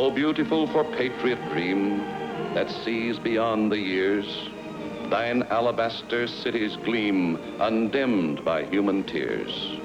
so beautiful for patriot dream that sees beyond the years. Thine alabaster cities gleam, undimmed by human tears.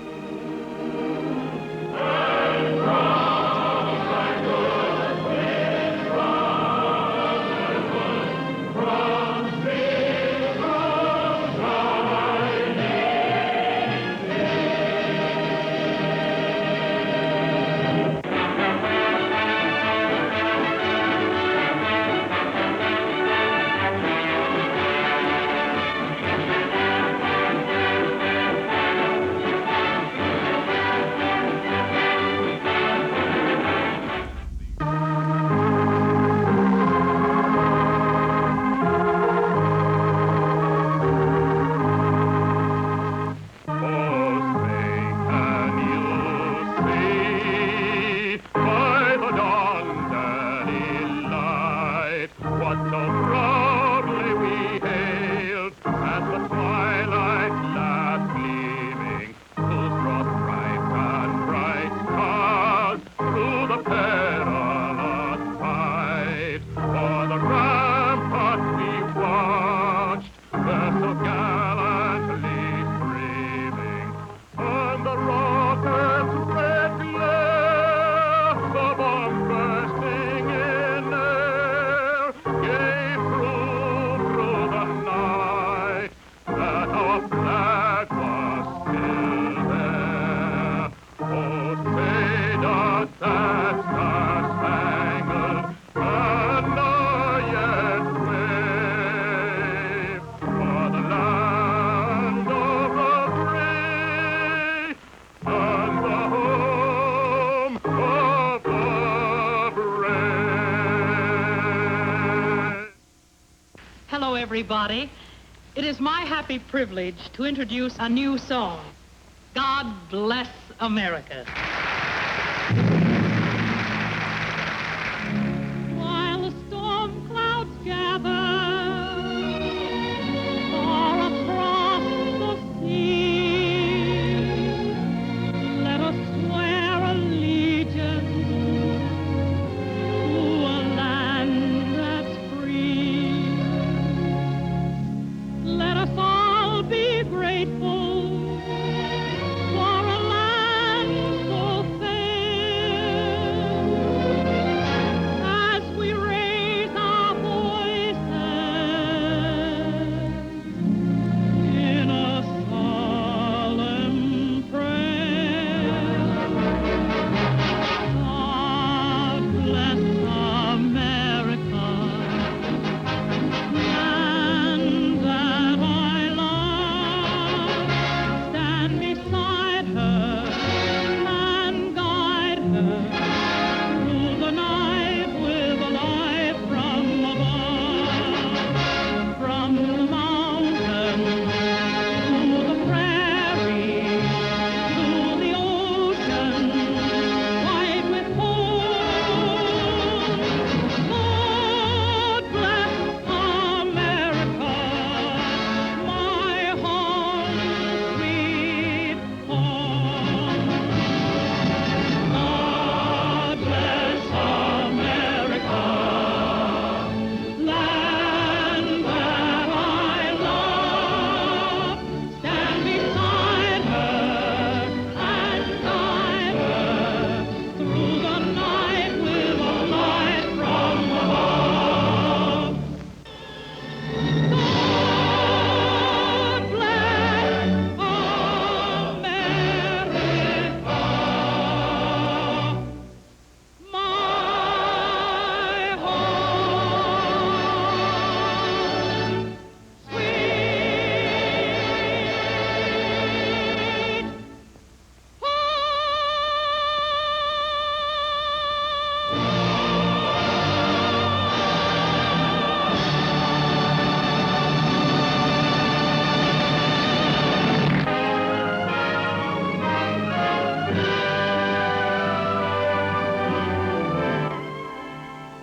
Hello, everybody. It is my happy privilege to introduce a new song, God Bless America. While the storm clouds gather far across the sea, let us swear allegiance to a land that's free. Let us all be grateful for a land so fair, as we raise our voices in a solemn prayer. God bless America, land that I love. Stand beside her and guide her through the night with a light from above. From the mountain to the prairie to the ocean white with foam. God bless America, my home, sweet home. God bless America, land that I love. Stand beside her and guide her through the night with a light from above. God bless America, my home, sweet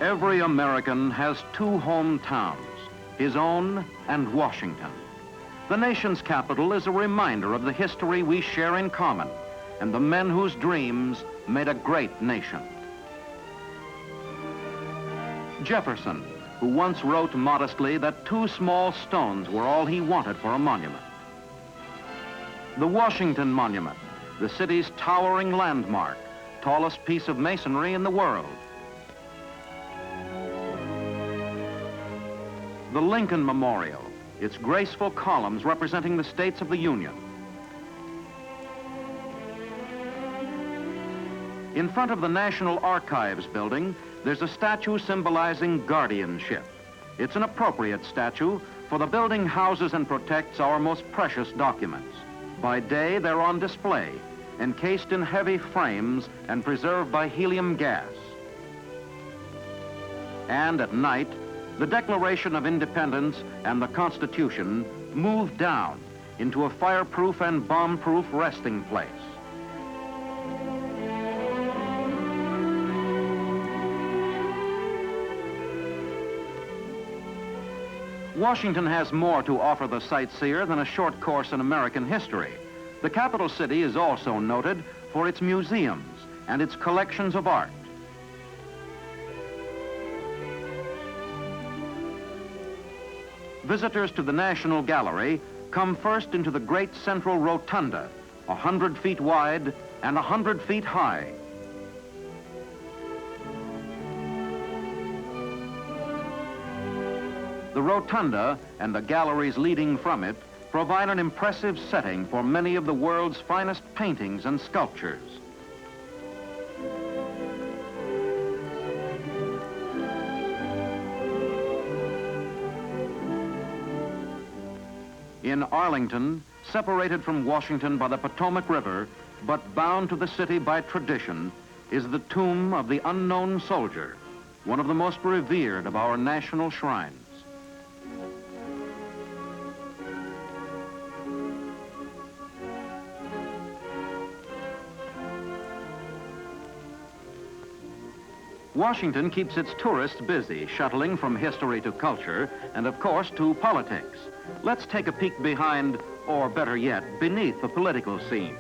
Every American has two hometowns, his own and Washington. The nation's capital is a reminder of the history we share in common and the men whose dreams made a great nation. Jefferson, who once wrote modestly that 2 small stones were all he wanted for a monument. The Washington Monument, the city's towering landmark, tallest piece of masonry in the world. The Lincoln Memorial, its graceful columns representing the states of the Union. In front of the National Archives building, there's a statue symbolizing guardianship. It's an appropriate statue, for the building houses and protects our most precious documents. By day, they're on display, encased in heavy frames and preserved by helium gas. And at night, the Declaration of Independence and the Constitution move down into a fireproof and bomb-proof resting place. Washington has more to offer the sightseer than a short course in American history. The capital city is also noted for its museums and its collections of art. Visitors to the National Gallery come first into the great central rotunda, 100 feet wide and 100 feet high. The rotunda and the galleries leading from it provide an impressive setting for many of the world's finest paintings and sculptures. In Arlington, separated from Washington by the Potomac River, but bound to the city by tradition, is the tomb of the unknown soldier, one of the most revered of our national shrines. Washington keeps its tourists busy, shuttling from history to culture, and of course to politics. Let's take a peek behind, or better yet, beneath the political scene.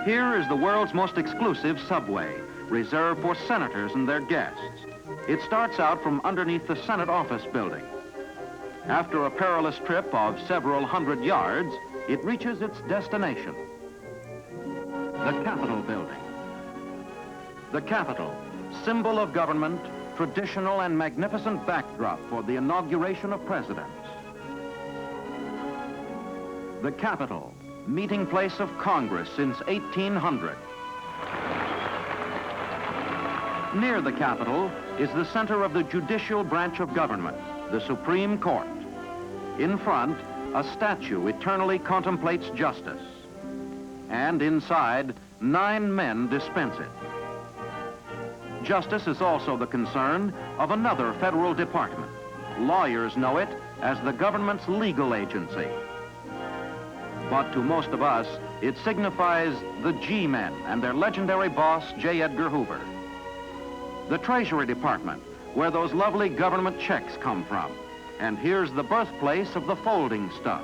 Here is the world's most exclusive subway, reserved for senators and their guests. It starts out from underneath the Senate office building. After a perilous trip of several hundred yards, it reaches its destination, the Capitol building. The Capitol, symbol of government, traditional and magnificent backdrop for the inauguration of presidents. The Capitol, meeting place of Congress since 1800. Near the Capitol is the center of the judicial branch of government, the Supreme Court. In front, a statue eternally contemplates justice. And inside, 9 men dispense it. Justice is also the concern of another federal department. Lawyers know it as the government's legal agency. But to most of us, it signifies the G-men and their legendary boss, J. Edgar Hoover. The Treasury Department, where those lovely government checks come from. And here's the birthplace of the folding stuff,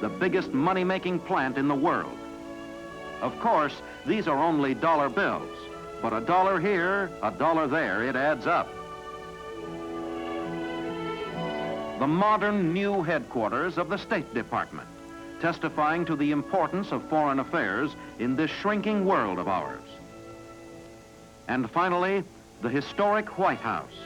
the biggest money-making plant in the world. Of course, these are only dollar bills. But a dollar here, a dollar there, it adds up. The modern new headquarters of the State Department, testifying to the importance of foreign affairs in this shrinking world of ours. And finally, the historic White House.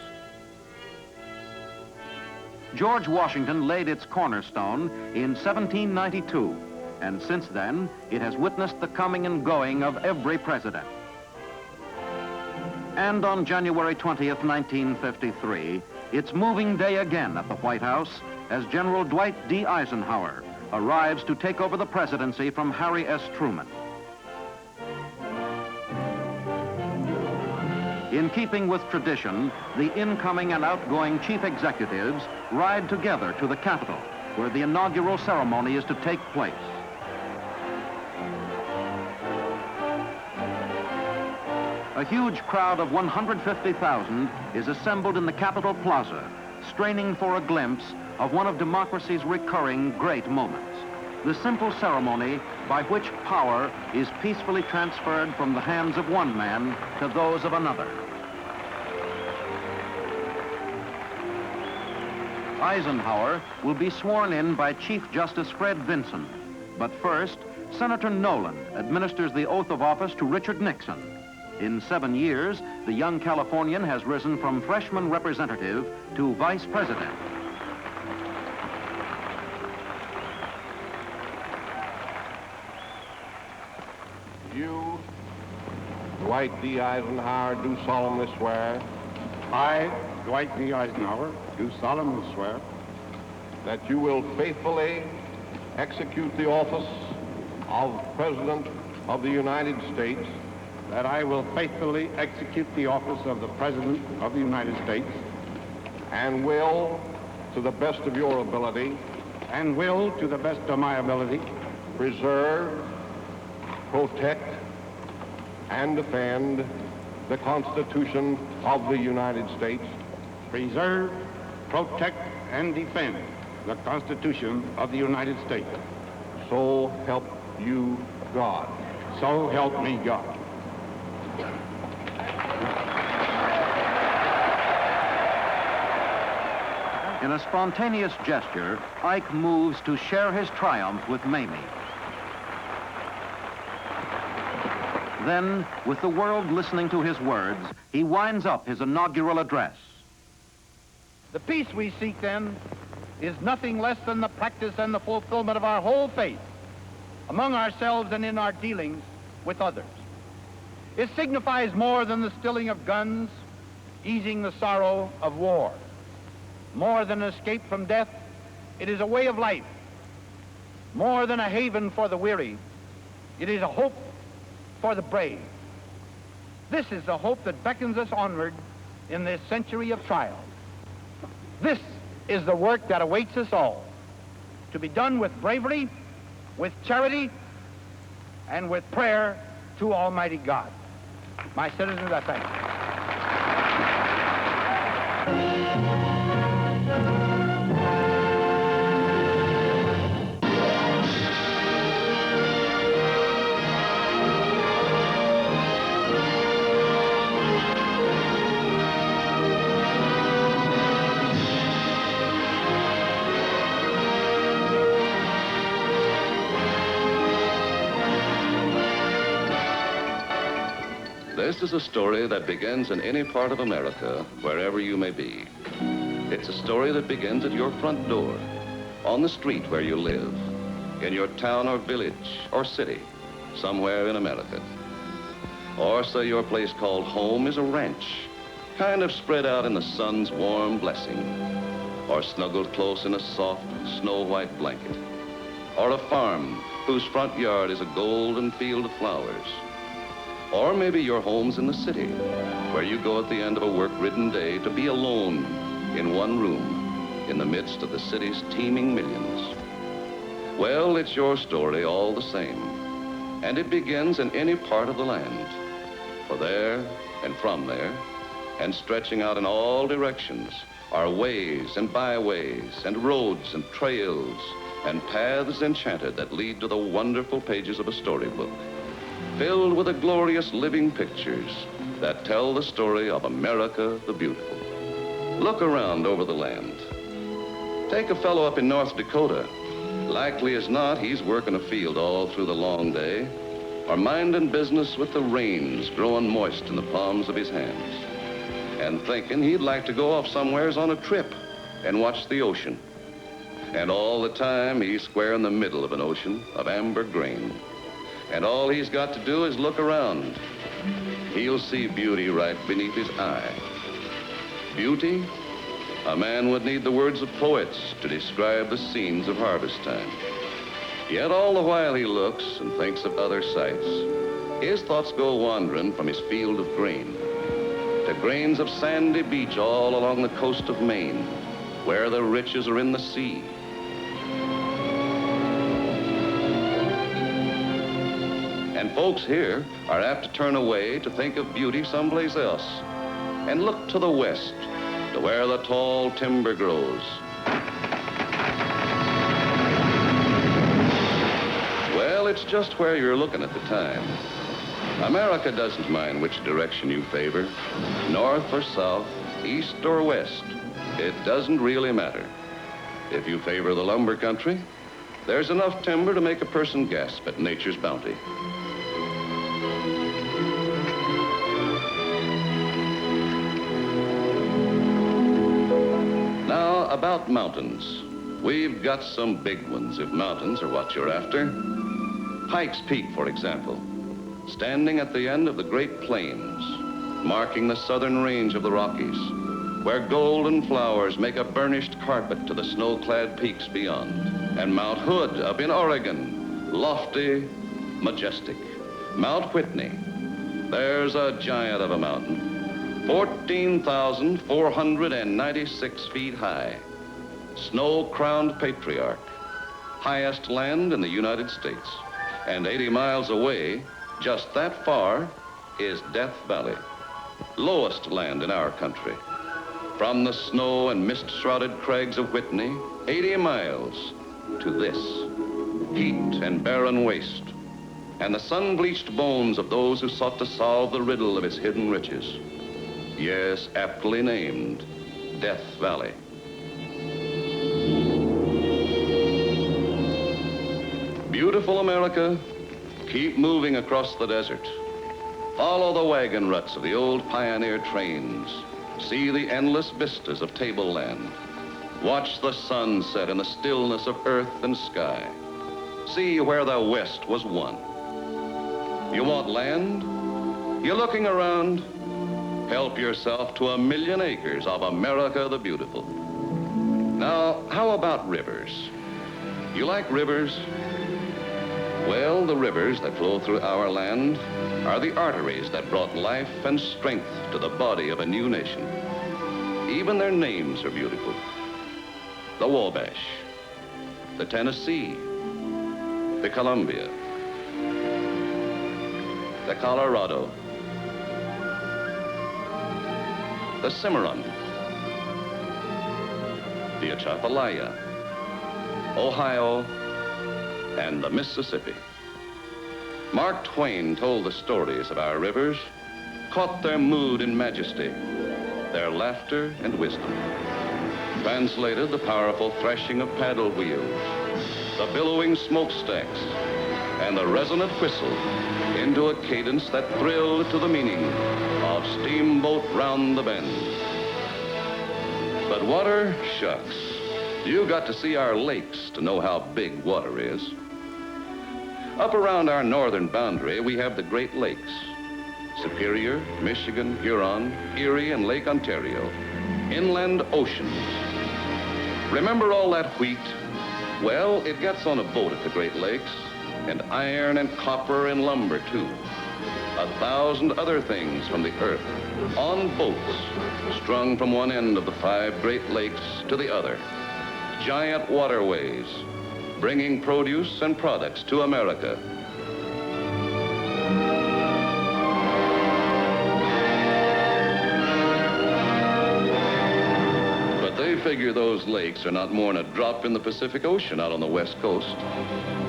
George Washington laid its cornerstone in 1792, and since then, it has witnessed the coming and going of every president. And on January 20th, 1953, it's moving day again at the White House as General Dwight D. Eisenhower arrives to take over the presidency from Harry S. Truman. In keeping with tradition, the incoming and outgoing chief executives ride together to the Capitol, where the inaugural ceremony is to take place. A huge crowd of 150,000 is assembled in the Capitol Plaza, straining for a glimpse of one of democracy's recurring great moments, the simple ceremony by which power is peacefully transferred from the hands of one man to those of another. Eisenhower will be sworn in by Chief Justice Fred Vinson. But first, Senator Nolan administers the oath of office to Richard Nixon. In 7 years, the young Californian has risen from freshman representative to vice president. You, Dwight D. Eisenhower, do solemnly swear I, Dwight D. Eisenhower, do solemnly swear that you will faithfully execute the office of President of the United States that I will faithfully execute the office of the President of the United States and will, to the best of your ability, and will, to the best of my ability, preserve, protect, and defend the Constitution of the United States, preserve, protect, and defend the Constitution of the United States. so help you God. So help me God. In a spontaneous gesture, Ike moves to share his triumph with Mamie. Then, with the world listening to his words, he winds up his inaugural address. The peace we seek, then, is nothing less than the practice and the fulfillment of our whole faith among ourselves and in our dealings with others. It signifies more than the stilling of guns, easing the sorrow of war. More than an escape from death, it is a way of life. More than a haven for the weary, it is a hope for the brave. This is the hope that beckons us onward in this century of trial. This is the work that awaits us all, to be done with bravery, with charity, and with prayer to Almighty God. My citizens, I thank you. This is a story that begins in any part of America, wherever you may be. It's a story that begins at your front door, on the street where you live, in your town or village or city, somewhere in America. Or say your place called home is a ranch, kind of spread out in the sun's warm blessing, or snuggled close in a soft, snow-white blanket, or a farm whose front yard is a golden field of flowers. Or maybe your home's in the city, where you go at the end of a work-ridden day to be alone in one room in the midst of the city's teeming millions. Well, it's your story all the same, and it begins in any part of the land. For there and from there, and stretching out in all directions, are ways and byways and roads and trails and paths enchanted that lead to the wonderful pages of a storybook, filled with the glorious living pictures that tell the story of America the Beautiful. Look around over the land. Take a fellow up in North Dakota. Likely as not, he's working a field all through the long day, or minding business with the rains growing moist in the palms of his hands, and thinking he'd like to go off somewheres on a trip and watch the ocean. And all the time, he's square in the middle of an ocean of amber grain. And all he's got to do is look around. He'll see beauty right beneath his eye. Beauty? A man would need the words of poets to describe the scenes of harvest time. Yet all the while he looks and thinks of other sights, his thoughts go wandering from his field of grain to grains of sandy beach all along the coast of Maine, where the riches are in the sea. And folks here are apt to turn away to think of beauty someplace else and look to the west, to where the tall timber grows. Well, it's just where you're looking at the time. America doesn't mind which direction you favor, north or south, east or west. It doesn't really matter. If you favor the lumber country, there's enough timber to make a person gasp at nature's bounty. Now, about mountains. We've got some big ones, if mountains are what you're after. Pikes Peak, for example, standing at the end of the Great Plains, marking the southern range of the Rockies, where golden flowers make a burnished carpet to the snow-clad peaks beyond. And Mount Hood up in Oregon, lofty, majestic. Mount Whitney, there's a giant of a mountain, 14,496 feet high. Snow-crowned patriarch, highest land in the United States. And 80 miles away, just that far, is Death Valley, lowest land in our country. From the snow and mist-shrouded crags of Whitney, 80 miles to this, heat and barren waste, and the sun-bleached bones of those who sought to solve the riddle of its hidden riches. Yes, aptly named, Death Valley. Beautiful America, keep moving across the desert. Follow the wagon ruts of the old pioneer trains. See the endless vistas of tableland. Watch the sun set in the stillness of earth and sky. See where the West was won. You want land? You're looking around? Help yourself to 1,000,000 acres of America the Beautiful. Now, how about rivers? You like rivers? Well, the rivers that flow through our land are the arteries that brought life and strength to the body of a new nation. Even their names are beautiful. The Wabash, the Tennessee, the Columbia, the Colorado, the Cimarron, the Atchafalaya, Ohio, and the Mississippi. Mark Twain told the stories of our rivers, caught their mood in majesty, their laughter and wisdom, translated the powerful threshing of paddle wheels, the billowing smokestacks, and the resonant whistle into a cadence that thrilled to the meaning of Steamboat Round the Bend. But water, shucks. You got to see our lakes to know how big water is. Up around our northern boundary, we have the Great Lakes, Superior, Michigan, Huron, Erie, and Lake Ontario, inland oceans. Remember all that wheat? Well, it gets on a boat at the Great Lakes, and iron and copper and lumber, too. 1,000 other things from the earth, on boats, strung from one end of the 5 Great Lakes to the other. Giant waterways, bringing produce and products to America. But they figure those lakes are not more than a drop in the Pacific Ocean out on the West Coast.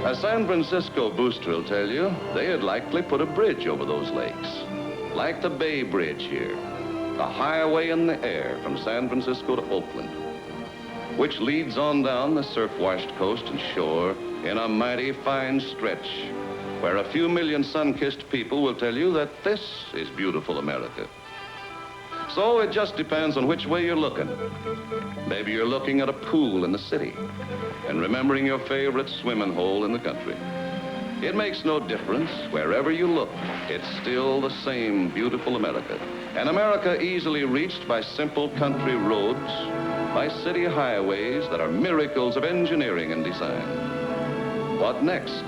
A San Francisco booster will tell you they had likely put a bridge over those lakes, like the Bay Bridge here, a highway in the air from San Francisco to Oakland, which leads on down the surf-washed coast and shore in a mighty fine stretch, where a few million sun-kissed people will tell you that this is beautiful America. So it just depends on which way you're looking. Maybe you're looking at a pool in the city and remembering your favorite swimming hole in the country. It makes no difference. Wherever you look, it's still the same beautiful America. An America easily reached by simple country roads, by city highways that are miracles of engineering and design. What next?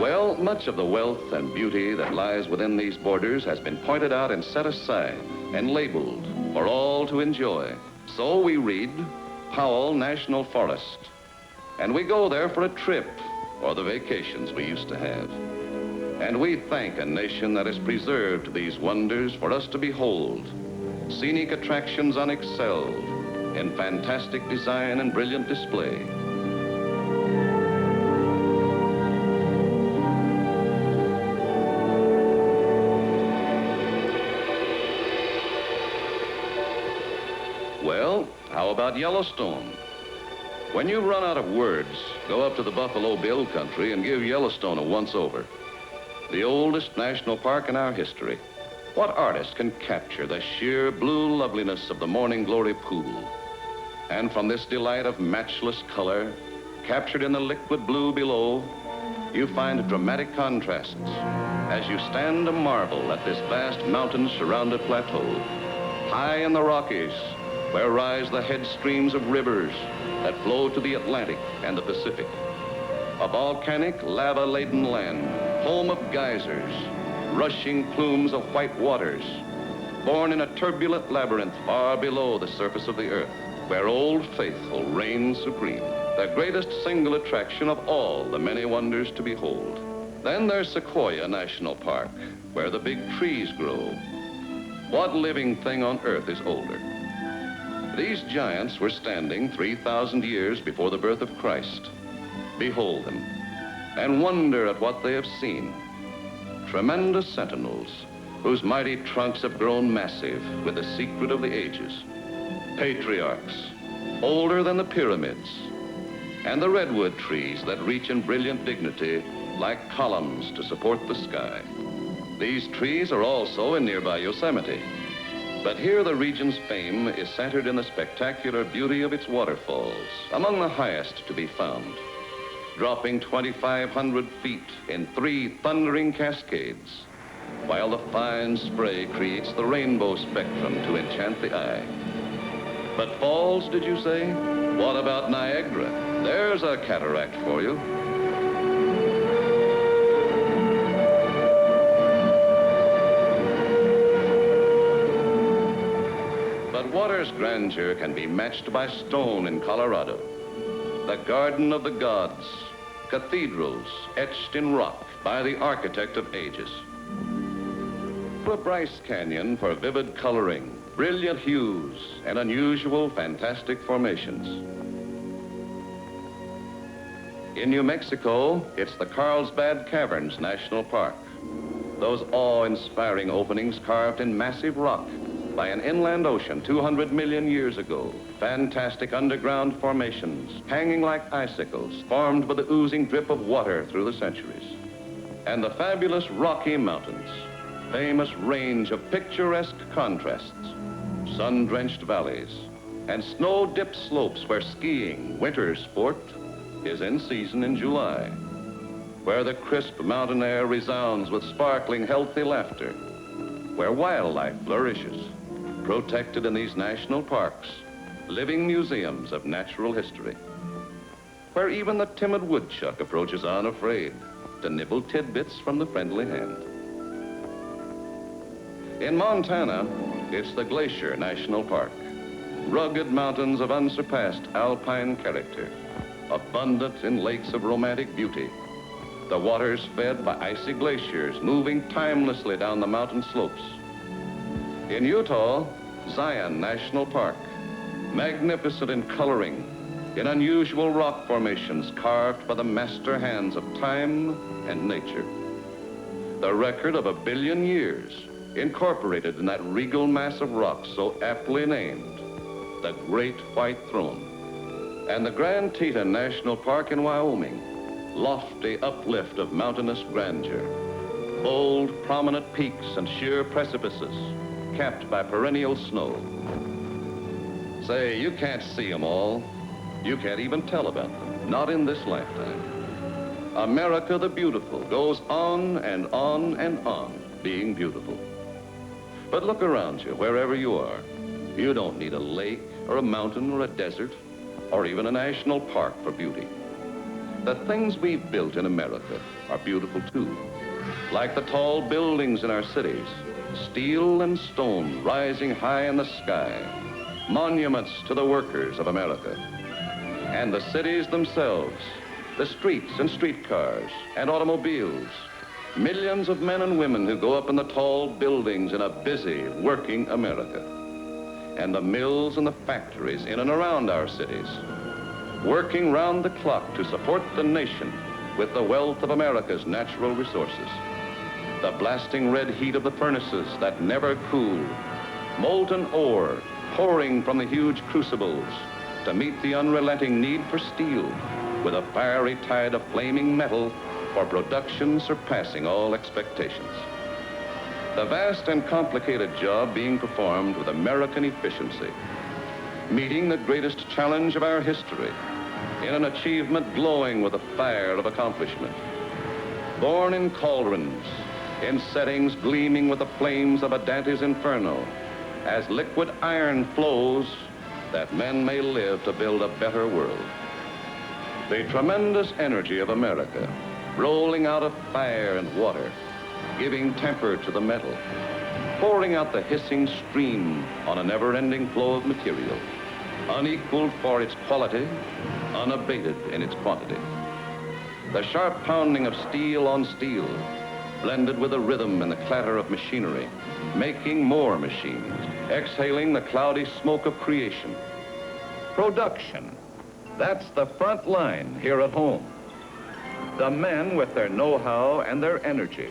Well, much of the wealth and beauty that lies within these borders has been pointed out and set aside and labeled for all to enjoy. So we read Powell National Forest, and we go there for a trip or the vacations we used to have. And we thank a nation that has preserved these wonders for us to behold. Scenic attractions unexcelled in fantastic design and brilliant display. Well, how about Yellowstone? When you run out of words, go up to the Buffalo Bill country and give Yellowstone a once-over. The oldest national park in our history. What artist can capture the sheer blue loveliness of the Morning Glory pool? And from this delight of matchless color, captured in the liquid blue below, you find dramatic contrasts as you stand to marvel at this vast mountain-surrounded plateau. High in the Rockies, where rise the head streams of rivers that flow to the Atlantic and the Pacific. A volcanic, lava-laden land, home of geysers, rushing plumes of white waters, born in a turbulent labyrinth far below the surface of the earth, where Old Faithful reigns supreme, the greatest single attraction of all the many wonders to behold. Then there's Sequoia National Park, where the big trees grow. What living thing on earth is older? These giants were standing 3,000 years before the birth of Christ. Behold them, and wonder at what they have seen. Tremendous sentinels, whose mighty trunks have grown massive with the secret of the ages. Patriarchs, older than the pyramids, and the redwood trees that reach in brilliant dignity like columns to support the sky. These trees are also in nearby Yosemite, but here the region's fame is centered in the spectacular beauty of its waterfalls, among the highest to be found, dropping 2,500 feet in 3 thundering cascades, while the fine spray creates the rainbow spectrum to enchant the eye. But falls, did you say? What about Niagara? There's a cataract for you. But water's grandeur can be matched by stone in Colorado. The Garden of the Gods, cathedrals etched in rock by the architect of ages. The Bryce Canyon for vivid coloring, brilliant hues, and unusual, fantastic formations. In New Mexico, it's the Carlsbad Caverns National Park. Those awe-inspiring openings carved in massive rock by an inland ocean 200 million years ago. Fantastic underground formations, hanging like icicles, formed by the oozing drip of water through the centuries. And the fabulous Rocky Mountains, famous range of picturesque contrasts, sun-drenched valleys, and snow-dipped slopes where skiing, winter sport, is in season in July, where the crisp mountain air resounds with sparkling, healthy laughter, where wildlife flourishes, protected in these national parks, living museums of natural history, where even the timid woodchuck approaches unafraid to nibble tidbits from the friendly hand. In Montana, it's the Glacier National Park, rugged mountains of unsurpassed alpine character, abundant in lakes of romantic beauty, the waters fed by icy glaciers moving timelessly down the mountain slopes. In Utah, Zion National Park, magnificent in coloring, in unusual rock formations carved by the master hands of time and nature. The record of 1 billion years incorporated in that regal mass of rock so aptly named, the Great White Throne. And the Grand Teton National Park in Wyoming, lofty uplift of mountainous grandeur, bold, prominent peaks and sheer precipices, capped by perennial snow. Say, you can't see them all. You can't even tell about them, not in this lifetime. America the beautiful goes on and on and on being beautiful. But look around you, wherever you are. You don't need a lake or a mountain or a desert or even a national park for beauty. The things we've built in America are beautiful too, like the tall buildings in our cities, steel and stone rising high in the sky, monuments to the workers of America. And the cities themselves, the streets and streetcars and automobiles, millions of men and women who go up in the tall buildings in a busy, working America. And the mills and the factories in and around our cities, working round the clock to support the nation with the wealth of America's natural resources. The blasting red heat of the furnaces that never cool, molten ore pouring from the huge crucibles, to meet the unrelenting need for steel with a fiery tide of flaming metal for production surpassing all expectations. The vast and complicated job being performed with American efficiency, meeting the greatest challenge of our history in an achievement glowing with the fire of accomplishment. Born in cauldrons, in settings gleaming with the flames of a Dante's Inferno, as liquid iron flows that men may live to build a better world. The tremendous energy of America, rolling out of fire and water, giving temper to the metal, pouring out the hissing stream on a never-ending flow of material, unequaled for its quality, unabated in its quantity. The sharp pounding of steel on steel, blended with the rhythm and the clatter of machinery, making more machines, exhaling the cloudy smoke of creation. Production, that's the front line here at home. The men with their know-how and their energy,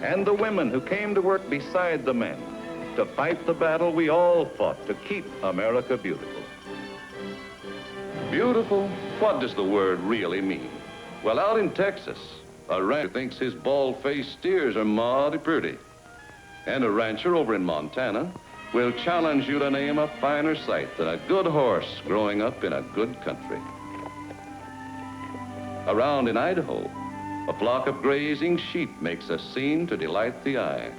and the women who came to work beside the men to fight the battle we all fought to keep America beautiful. Beautiful? What does the word really mean? Well, out in Texas, a rancher thinks his bald-faced steers are mighty pretty. And a rancher over in Montana will challenge you to name a finer sight than a good horse growing up in a good country. Around in Idaho, a flock of grazing sheep makes a scene to delight the eye.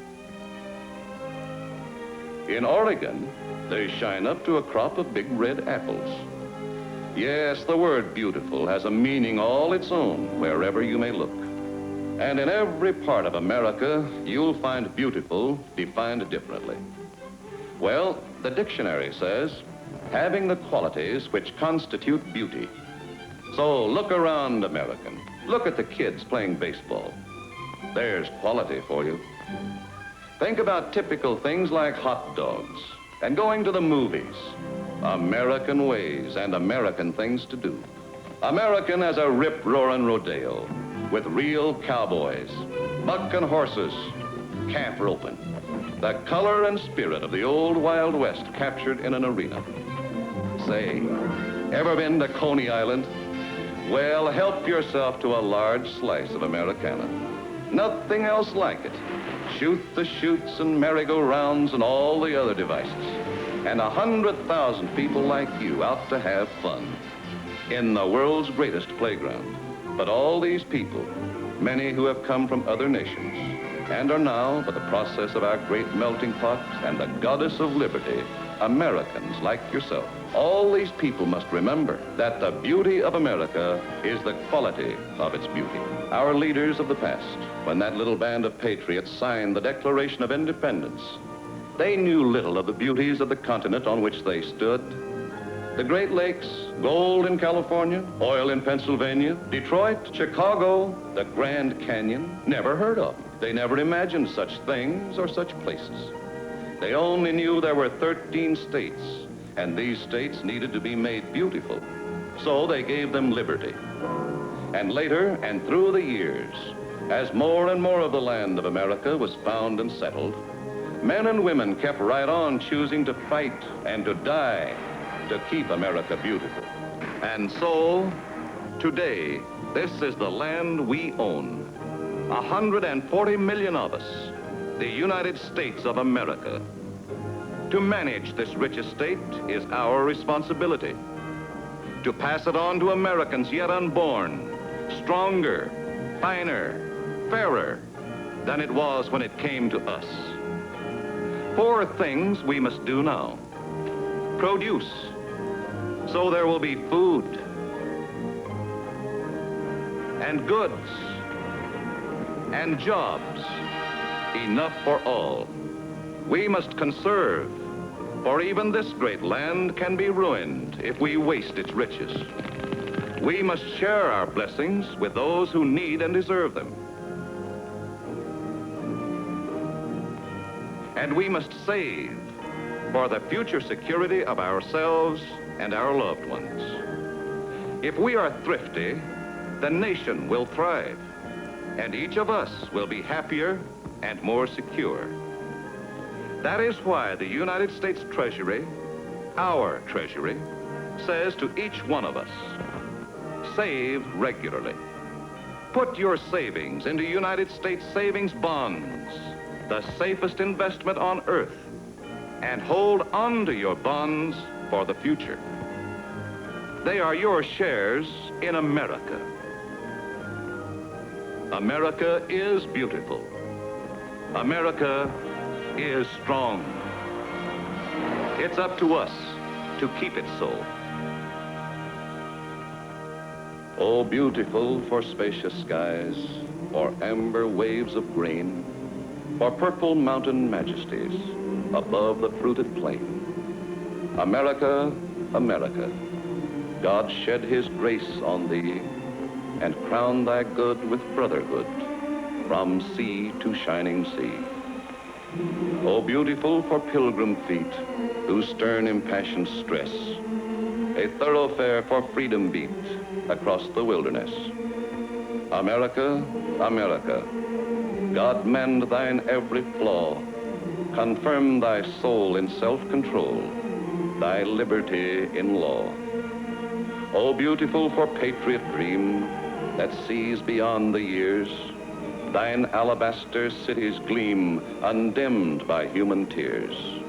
In Oregon, they shine up to a crop of big red apples. Yes, the word beautiful has a meaning all its own wherever you may look. And in every part of America, you'll find beautiful defined differently. Well, the dictionary says, having the qualities which constitute beauty. So look around, American. Look at the kids playing baseball. There's quality for you. Think about typical things like hot dogs and going to the movies. American ways and American things to do. American as a rip-roaring rodeo with real cowboys, bucking horses, calf roping. The color and spirit of the old Wild West captured in an arena. Say, ever been to Coney Island? Well, help yourself to a large slice of Americana. Nothing else like it. Shoot the chutes and merry-go-rounds and all the other devices. And 100,000 people like you out to have fun in the world's greatest playground. But all these people, many who have come from other nations, and are now, by the process of our great melting pot and the goddess of liberty, Americans like yourself. All these people must remember that the beauty of America is the quality of its beauty. Our leaders of the past, when that little band of patriots signed the Declaration of Independence, they knew little of the beauties of the continent on which they stood. The Great Lakes, gold in California, oil in Pennsylvania, Detroit, Chicago, the Grand Canyon, never heard of. They never imagined such things or such places. They only knew there were 13 states, and these states needed to be made beautiful. So they gave them liberty. And later, and through the years, as more and more of the land of America was found and settled, men and women kept right on choosing to fight and to die to keep America beautiful. And so, today, this is the land we own. 140 million of us, the United States of America. To manage this rich estate is our responsibility. To pass it on to Americans yet unborn, stronger, finer, fairer than it was when it came to us. 4 things we must do now. Produce, so there will be food, and goods, and jobs, enough for all. We must conserve, for even this great land can be ruined if we waste its riches. We must share our blessings with those who need and deserve them. And we must save for the future security of ourselves and our loved ones. If we are thrifty, the nation will thrive, and each of us will be happier and more secure. That is why the United States Treasury, our Treasury, says to each one of us, save regularly. Put your savings into United States savings bonds, the safest investment on earth, and hold on to your bonds for the future. They are your shares in America. America is beautiful. America is strong. It's up to us to keep it so. Oh, beautiful for spacious skies, for amber waves of grain, for purple mountain majesties above the fruited plain. America, America, God shed his grace on thee and crown thy good with brotherhood from sea to shining sea. Oh, beautiful for pilgrim feet whose stern impassioned stress a thoroughfare for freedom beat across the wilderness. America, America, God mend thine every flaw, confirm thy soul in self-control, thy liberty in law. Oh, beautiful for patriot dream that sees beyond the years, thine alabaster cities gleam undimmed by human tears.